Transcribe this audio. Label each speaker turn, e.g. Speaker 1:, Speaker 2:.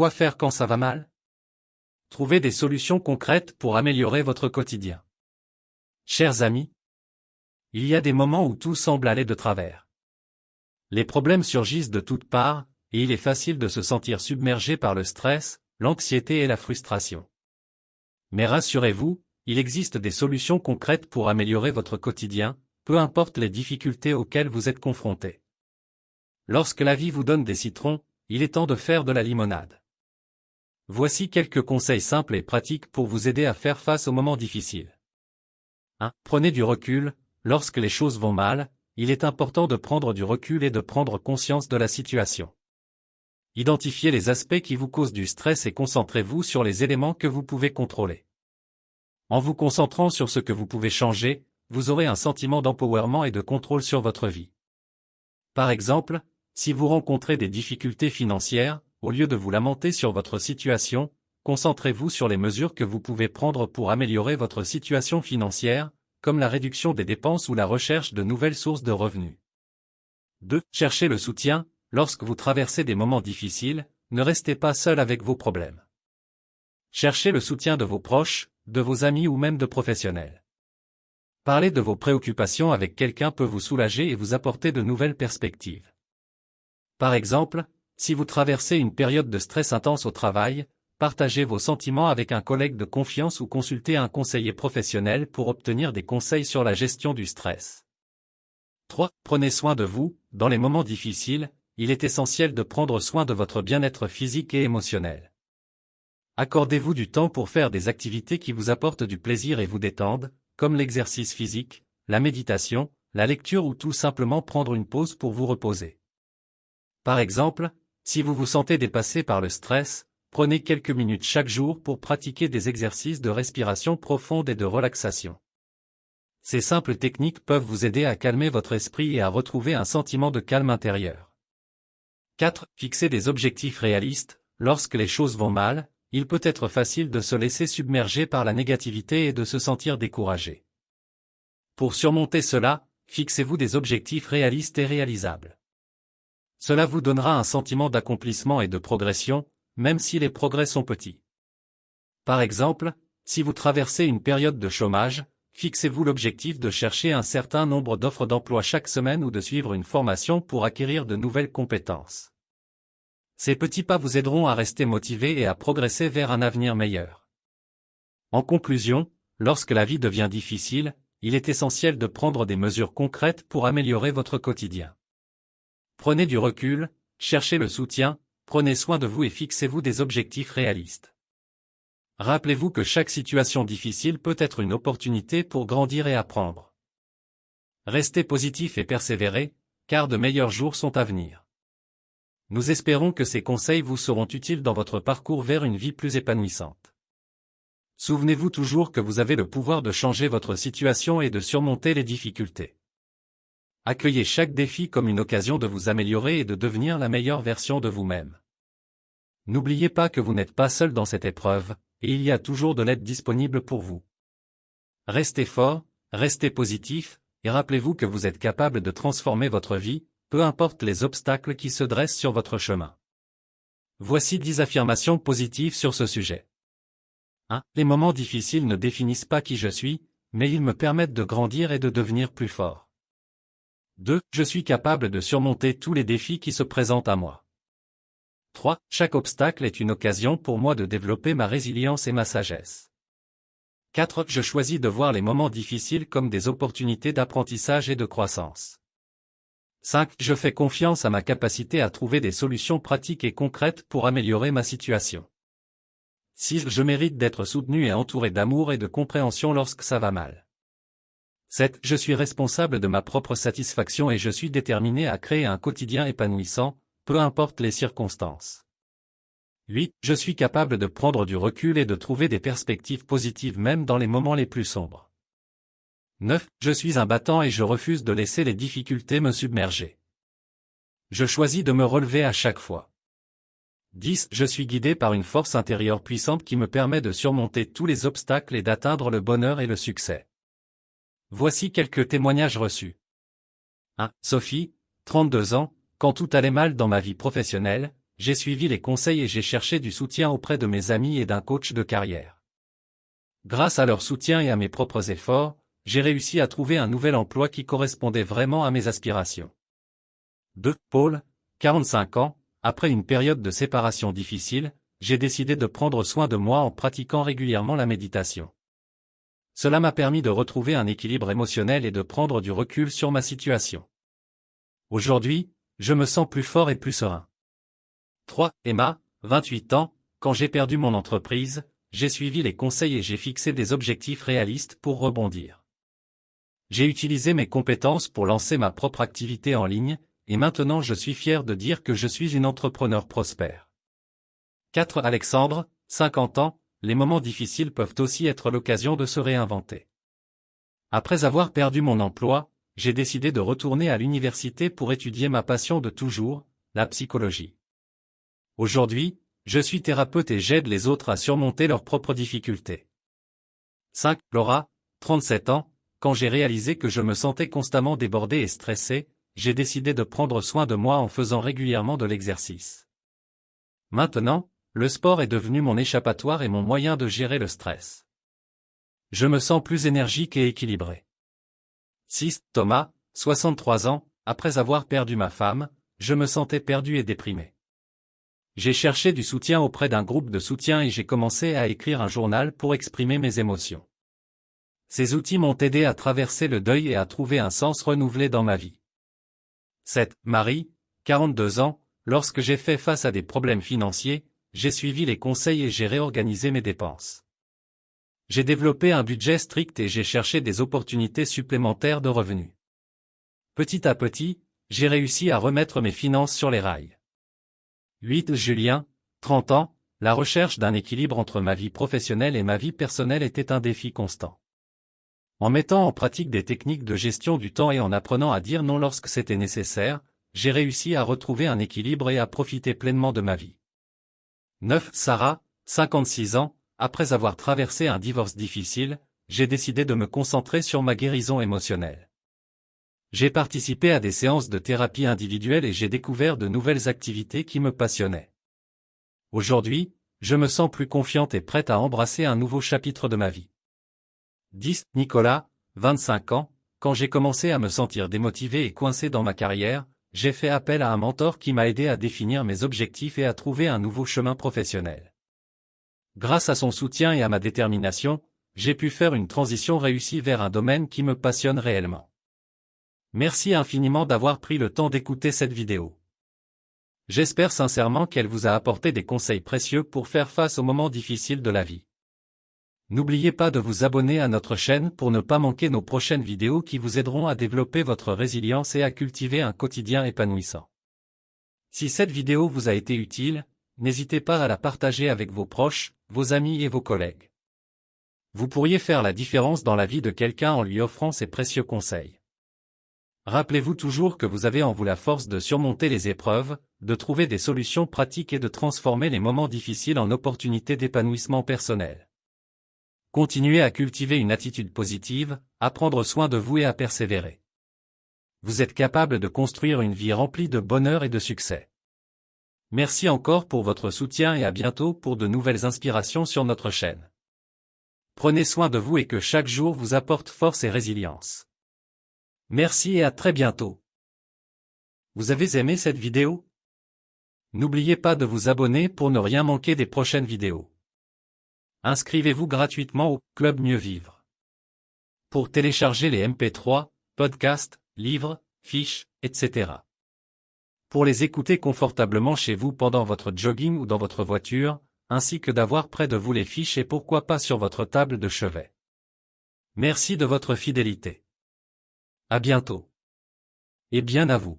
Speaker 1: Quoi faire quand ça va mal? Trouvez des solutions concrètes pour améliorer votre quotidien. Chers amis, il y a des moments où tout semble aller de travers. Les problèmes surgissent de toutes parts, et il est facile de se sentir submergé par le stress, l'anxiété et la frustration. Mais rassurez-vous, il existe des solutions concrètes pour améliorer votre quotidien, peu importe les difficultés auxquelles vous êtes confrontés. Lorsque la vie vous donne des citrons, il est temps de faire de la limonade. Voici quelques conseils simples et pratiques pour vous aider à faire face aux moments difficiles. 1. Prenez du recul. Lorsque les choses vont mal, il est important de prendre du recul et de prendre conscience de la situation. Identifiez les aspects qui vous causent du stress et concentrez-vous sur les éléments que vous pouvez contrôler. En vous concentrant sur ce que vous pouvez changer, vous aurez un sentiment d'empowerment et de contrôle sur votre vie. Par exemple, si vous rencontrez des difficultés financières, au lieu de vous lamenter sur votre situation, concentrez-vous sur les mesures que vous pouvez prendre pour améliorer votre situation financière, comme la réduction des dépenses ou la recherche de nouvelles sources de revenus. 2. Cherchez le soutien. Lorsque vous traversez des moments difficiles, ne restez pas seul avec vos problèmes. Cherchez le soutien de vos proches, de vos amis ou même de professionnels. Parler de vos préoccupations avec quelqu'un peut vous soulager et vous apporter de nouvelles perspectives. Par exemple, si vous traversez une période de stress intense au travail, partagez vos sentiments avec un collègue de confiance ou consultez un conseiller professionnel pour obtenir des conseils sur la gestion du stress. 3. Prenez soin de vous. Dans les moments difficiles, il est essentiel de prendre soin de votre bien-être physique et émotionnel. Accordez-vous du temps pour faire des activités qui vous apportent du plaisir et vous détendent, comme l'exercice physique, la méditation, la lecture ou tout simplement prendre une pause pour vous reposer. Par exemple, si vous vous sentez dépassé par le stress, prenez quelques minutes chaque jour pour pratiquer des exercices de respiration profonde et de relaxation. Ces simples techniques peuvent vous aider à calmer votre esprit et à retrouver un sentiment de calme intérieur. 4. Fixez des objectifs réalistes. Lorsque les choses vont mal, il peut être facile de se laisser submerger par la négativité et de se sentir découragé. Pour surmonter cela, fixez-vous des objectifs réalistes et réalisables. Cela vous donnera un sentiment d'accomplissement et de progression, même si les progrès sont petits. Par exemple, si vous traversez une période de chômage, fixez-vous l'objectif de chercher un certain nombre d'offres d'emploi chaque semaine ou de suivre une formation pour acquérir de nouvelles compétences. Ces petits pas vous aideront à rester motivé et à progresser vers un avenir meilleur. En conclusion, lorsque la vie devient difficile, il est essentiel de prendre des mesures concrètes pour améliorer votre quotidien. Prenez du recul, cherchez le soutien, prenez soin de vous et fixez-vous des objectifs réalistes. Rappelez-vous que chaque situation difficile peut être une opportunité pour grandir et apprendre. Restez positif et persévérez, car de meilleurs jours sont à venir. Nous espérons que ces conseils vous seront utiles dans votre parcours vers une vie plus épanouissante. Souvenez-vous toujours que vous avez le pouvoir de changer votre situation et de surmonter les difficultés. Accueillez chaque défi comme une occasion de vous améliorer et de devenir la meilleure version de vous-même. N'oubliez pas que vous n'êtes pas seul dans cette épreuve, et il y a toujours de l'aide disponible pour vous. Restez fort, restez positif, et rappelez-vous que vous êtes capable de transformer votre vie, peu importe les obstacles qui se dressent sur votre chemin. Voici 10 affirmations positives sur ce sujet. 1. Les moments difficiles ne définissent pas qui je suis, mais ils me permettent de grandir et de devenir plus fort. 2. Je suis capable de surmonter tous les défis qui se présentent à moi. 3. Chaque obstacle est une occasion pour moi de développer ma résilience et ma sagesse. 4. Je choisis de voir les moments difficiles comme des opportunités d'apprentissage et de croissance. 5. Je fais confiance à ma capacité à trouver des solutions pratiques et concrètes pour améliorer ma situation. 6. Je mérite d'être soutenu et entouré d'amour et de compréhension lorsque ça va mal. 7. Je suis responsable de ma propre satisfaction et je suis déterminé à créer un quotidien épanouissant, peu importe les circonstances. 8. Je suis capable de prendre du recul et de trouver des perspectives positives même dans les moments les plus sombres. 9. Je suis un battant et je refuse de laisser les difficultés me submerger. Je choisis de me relever à chaque fois. 10. Je suis guidé par une force intérieure puissante qui me permet de surmonter tous les obstacles et d'atteindre le bonheur et le succès. Voici quelques témoignages reçus. 1. Sophie, 32 ans, quand tout allait mal dans ma vie professionnelle, j'ai suivi les conseils et j'ai cherché du soutien auprès de mes amis et d'un coach de carrière. Grâce à leur soutien et à mes propres efforts, j'ai réussi à trouver un nouvel emploi qui correspondait vraiment à mes aspirations. 2. Paul, 45 ans, après une période de séparation difficile, j'ai décidé de prendre soin de moi en pratiquant régulièrement la méditation. Cela m'a permis de retrouver un équilibre émotionnel et de prendre du recul sur ma situation. Aujourd'hui, je me sens plus fort et plus serein. 3. Emma, 28 ans, quand j'ai perdu mon entreprise, j'ai suivi les conseils et j'ai fixé des objectifs réalistes pour rebondir. J'ai utilisé mes compétences pour lancer ma propre activité en ligne, et maintenant je suis fier de dire que je suis une entrepreneur prospère. 4. Alexandre, 50 ans, les moments difficiles peuvent aussi être l'occasion de se réinventer. Après avoir perdu mon emploi, j'ai décidé de retourner à l'université pour étudier ma passion de toujours, la psychologie. Aujourd'hui, je suis thérapeute et j'aide les autres à surmonter leurs propres difficultés. 5. Laura, 37 ans, quand j'ai réalisé que je me sentais constamment débordé et stressé, j'ai décidé de prendre soin de moi en faisant régulièrement de l'exercice. Maintenant, le sport est devenu mon échappatoire et mon moyen de gérer le stress. Je me sens plus énergique et équilibré. 6. Thomas, 63 ans, après avoir perdu ma femme, je me sentais perdu et déprimé. J'ai cherché du soutien auprès d'un groupe de soutien et j'ai commencé à écrire un journal pour exprimer mes émotions. Ces outils m'ont aidé à traverser le deuil et à trouver un sens renouvelé dans ma vie. 7. Marie, 42 ans, lorsque j'ai fait face à des problèmes financiers, j'ai suivi les conseils et j'ai réorganisé mes dépenses. J'ai développé un budget strict et j'ai cherché des opportunités supplémentaires de revenus. Petit à petit, j'ai réussi à remettre mes finances sur les rails. 8. Julien, 30 ans, la recherche d'un équilibre entre ma vie professionnelle et ma vie personnelle était un défi constant. En mettant en pratique des techniques de gestion du temps et en apprenant à dire non lorsque c'était nécessaire, j'ai réussi à retrouver un équilibre et à profiter pleinement de ma vie. 9. Sarah, 56 ans, après avoir traversé un divorce difficile, j'ai décidé de me concentrer sur ma guérison émotionnelle. J'ai participé à des séances de thérapie individuelle et j'ai découvert de nouvelles activités qui me passionnaient. Aujourd'hui, je me sens plus confiante et prête à embrasser un nouveau chapitre de ma vie. 10. Nicolas, 25 ans, quand j'ai commencé à me sentir démotivé et coincé dans ma carrière, j'ai fait appel à un mentor qui m'a aidé à définir mes objectifs et à trouver un nouveau chemin professionnel. Grâce à son soutien et à ma détermination, j'ai pu faire une transition réussie vers un domaine qui me passionne réellement. Merci infiniment d'avoir pris le temps d'écouter cette vidéo. J'espère sincèrement qu'elle vous a apporté des conseils précieux pour faire face aux moments difficiles de la vie. N'oubliez pas de vous abonner à notre chaîne pour ne pas manquer nos prochaines vidéos qui vous aideront à développer votre résilience et à cultiver un quotidien épanouissant. Si cette vidéo vous a été utile, n'hésitez pas à la partager avec vos proches, vos amis et vos collègues. Vous pourriez faire la différence dans la vie de quelqu'un en lui offrant ces précieux conseils. Rappelez-vous toujours que vous avez en vous la force de surmonter les épreuves, de trouver des solutions pratiques et de transformer les moments difficiles en opportunités d'épanouissement personnel. Continuez à cultiver une attitude positive, à prendre soin de vous et à persévérer. Vous êtes capable de construire une vie remplie de bonheur et de succès. Merci encore pour votre soutien et à bientôt pour de nouvelles inspirations sur notre chaîne. Prenez soin de vous et que chaque jour vous apporte force et résilience. Merci et à très bientôt. Vous avez aimé cette vidéo? N'oubliez pas de vous abonner pour ne rien manquer des prochaines vidéos. Inscrivez-vous gratuitement au Club Mieux Vivre. Pour télécharger les MP3, podcasts, livres, fiches, etc. Pour les écouter confortablement chez vous pendant votre jogging ou dans votre voiture, ainsi que d'avoir près de vous les fiches et pourquoi pas sur votre table de chevet. Merci de votre fidélité. À bientôt. Et bien à vous.